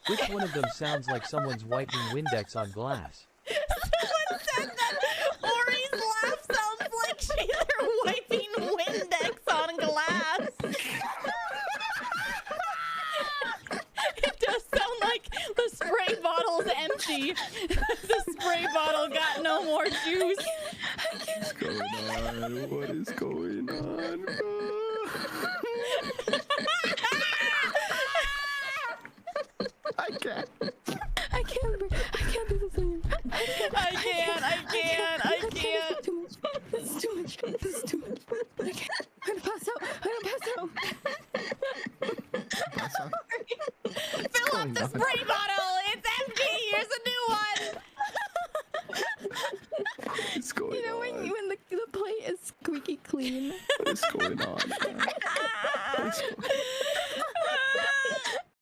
Which one of them sounds like someone's wiping Windex on glass? Someone said that Ori's laugh sounds like they're wiping Windex on glass. It does sound like the spray bottle's empty. The spray bottle got no more juice. What's going on? What is going on, bro? I can't do the thing. I can't. This is too much. I can't. I'm gonna pass out. Pass out. Fill up the spray bottle.